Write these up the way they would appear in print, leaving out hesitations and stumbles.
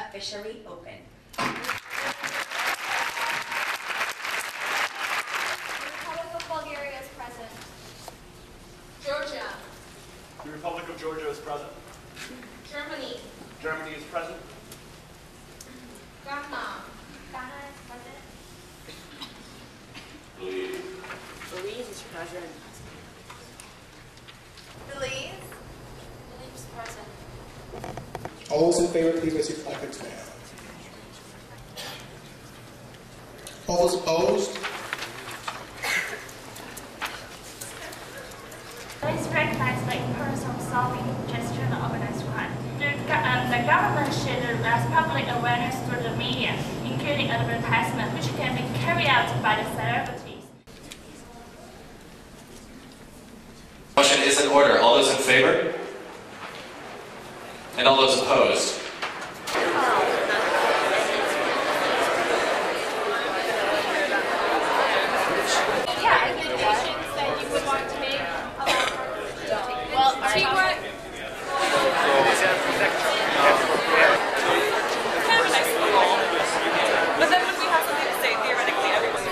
officially open. Republic of Bulgaria is present. Georgia. The Republic of Georgia is present. Germany. Germany is present. Ghana. Ghana is present. Belize is present. Belize. Belize is present. All those in favor, please raise your placards now. All those opposed? It's recognized by problem-solving gesture and organized crime. The government should raise public awareness through the media, including advertisement, which can be carried out by the celebrities. Motion is in order. All those in favor? And all those opposed? Teamwork. But then when we have something to say, theoretically everyone's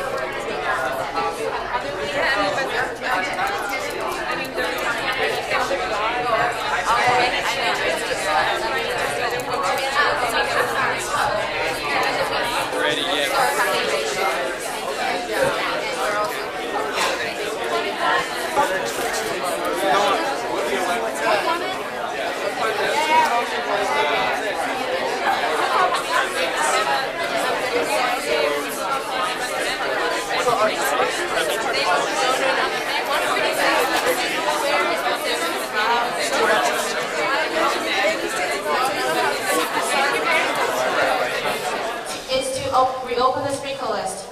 reopen the speaker list.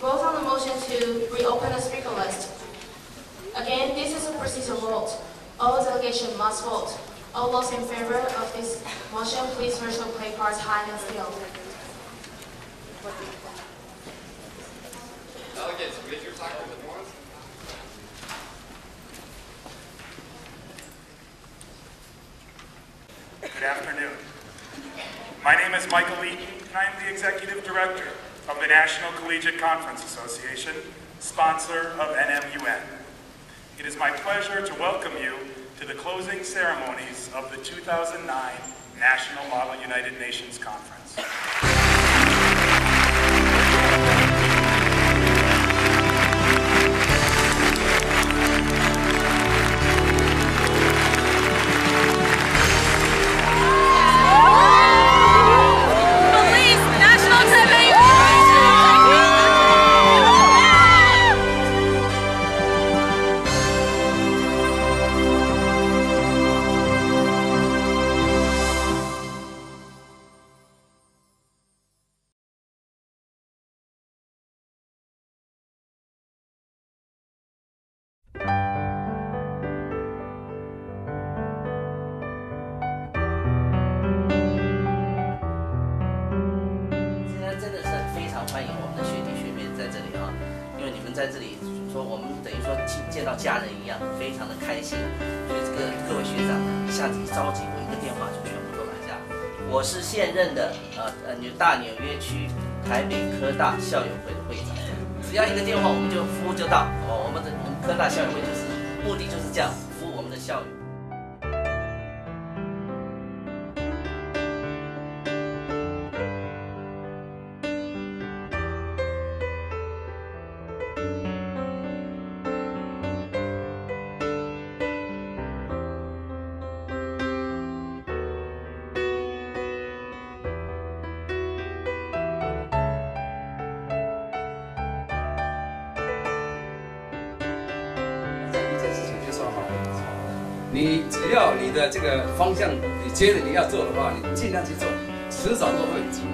Vote on the motion to reopen the speaker list. Again, this is a procedural vote. All delegations must vote. All those in favor of this motion, please raise your play cards high and still. Delegates, raise your placards at once. Good afternoon. My name is Michael Eaton, and I am the Executive Director of the National Collegiate Conference Association, sponsor of NMUN. It is my pleasure to welcome you to the closing ceremonies of the 2009 National Model United Nations Conference.在这里说，我们等于说见到家人一样，非常的开心。所以各位学长呢，一下子一召集，我一个电话就全部都来下。我是现任的大纽约区台北科大校友会的会长，只要一个电话，我们就服务就到。我们科大校友会就是目的就是这样，服务我们的校友。你只要你的这个方向，你觉得你要做的话，你尽量去做，迟早都会有机会。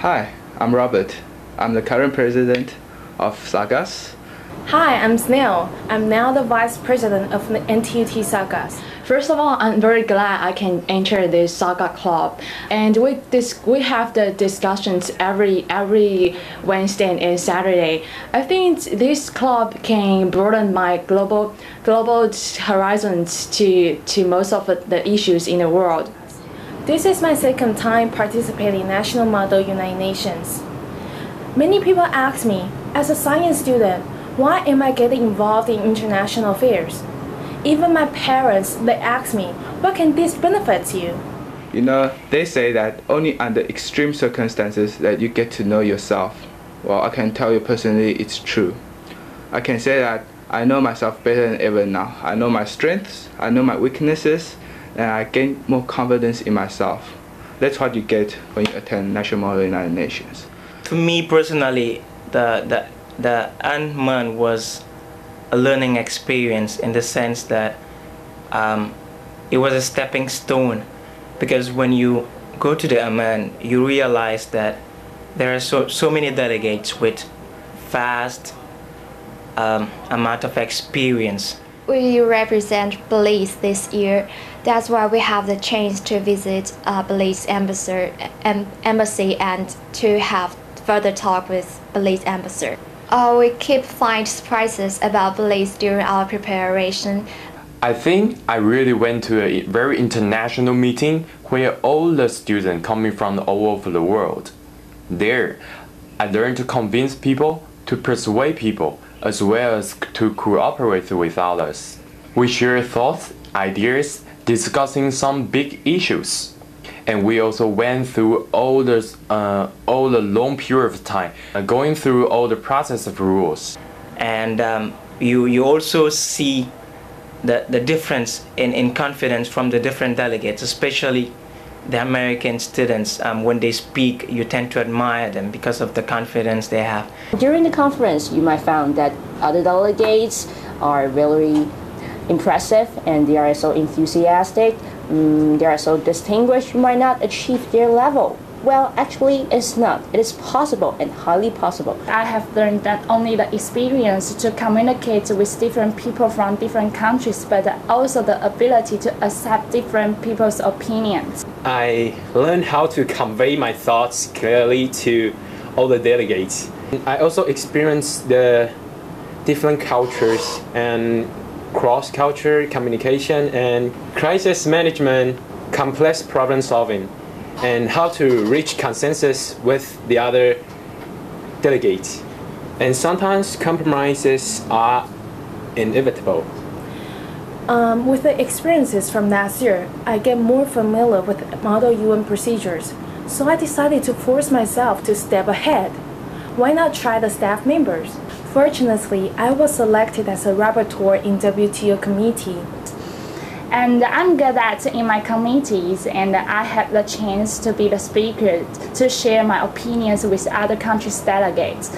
Hi, I'm Robert. I'm the current president of Sagas. Hi, I'm Snail. I'm now the vice president of the NTUT Sagas. First of all, I'm very glad I can enter this Saga Club, and we have the discussions every Wednesday and Saturday. I think this club can broaden my global horizons to most of the issues in the world. This is my second time participating in National Model United Nations. Many people ask me, as a science student, why am I getting involved in international affairs? Even my parents, they ask me, what can this benefit you? You know, they say that only under extreme circumstances that you get to know yourself. Well, I can tell you personally, it's true. I can say that I know myself better than ever now. I know my strengths, I know my weaknesses, and I gain more confidence in myself. That's what you get when you attend National Model United Nations. To me personally, the Unman was a learning experience in the sense that it was a stepping stone, because when you go to the Amman, you realize that there are so many delegates with vast amount of experience. We represent Belize this year. That's why we have the chance to visit Belize embassy and to have further talk with Belize ambassador. We keep finding surprises about Belize during our preparation. I think I really went to a very international meeting where all the students coming from all over the world. There, I learned to convince people, to persuade people, as well as to cooperate with others. We share thoughts, ideas, discussing some big issues. And we also went through all the long period of time, going through all the process of rules. And you also see the difference in confidence from the different delegates, especially the American students. When they speak, you tend to admire them because of the confidence they have. During the conference, you might find that other delegates are very impressive and they are so enthusiastic. They are so distinguished, you might not achieve their level. Well, actually, it's not. It is possible and highly possible. I have learned that only the experience to communicate with different people from different countries, but also the ability to accept different people's opinions. I learned how to convey my thoughts clearly to all the delegates. I also experienced the different cultures and cross-culture communication and crisis management, complex problem solving, and how to reach consensus with the other delegates. And sometimes compromises are inevitable. With the experiences from last year, I get more familiar with Model UN procedures, so I decided to force myself to step ahead. Why not try the staff members? Fortunately, I was selected as a rapporteur in WTO committee. And I'm good at in my committees, and I had the chance to be the speaker to share my opinions with other countries' delegates.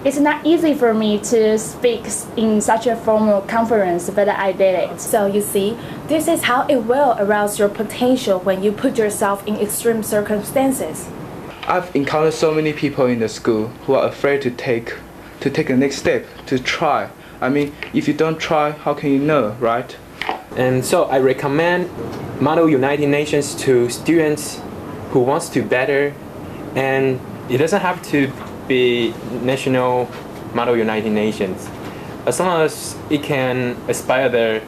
It's not easy for me to speak in such a formal conference, but I did it. So you see, this is how it will arouse your potential when you put yourself in extreme circumstances. I've encountered so many people in the school who are afraid to take the next step, to try. I mean, if you don't try, how can you know, right? And so I recommend Model United Nations to students who wants to better, and it doesn't have to be National Model United Nations. As long as it can inspire the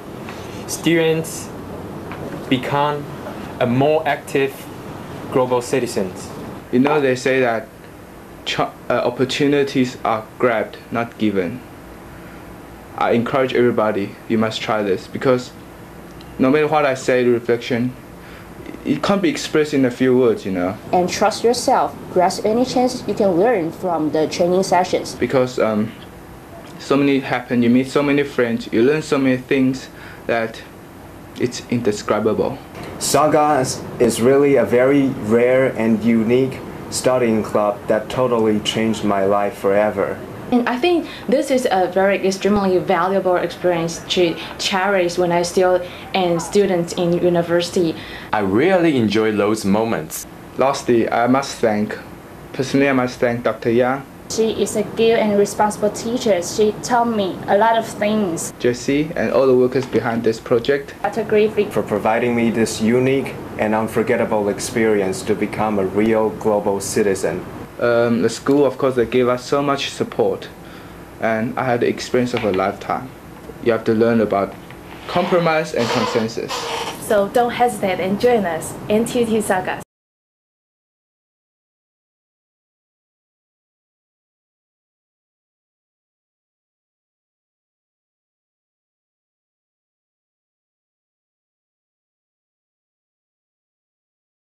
students become a more active global citizens. You know, they say that opportunities are grabbed, not given. I encourage everybody, you must try this, because no matter what I say, the reflection, it can't be expressed in a few words, you know. And trust yourself, grasp any chance you can learn from the training sessions. Because so many happen, you meet so many friends, you learn so many things that it's indescribable. Saga is really a very rare and unique studying club that totally changed my life forever. And I think this is a very extremely valuable experience to cherish when I still am student in university. I really enjoy those moments. Lastly, personally I must thank Dr. Yang. She is a good and responsible teacher. She taught me a lot of things. Jessie and all the workers behind this project. Dr. Griffey for providing me this unique and unforgettable experience to become a real global citizen. The school, of course, they gave us so much support, and I had the experience of a lifetime. You have to learn about compromise and consensus. So don't hesitate and join us in NTT Saga.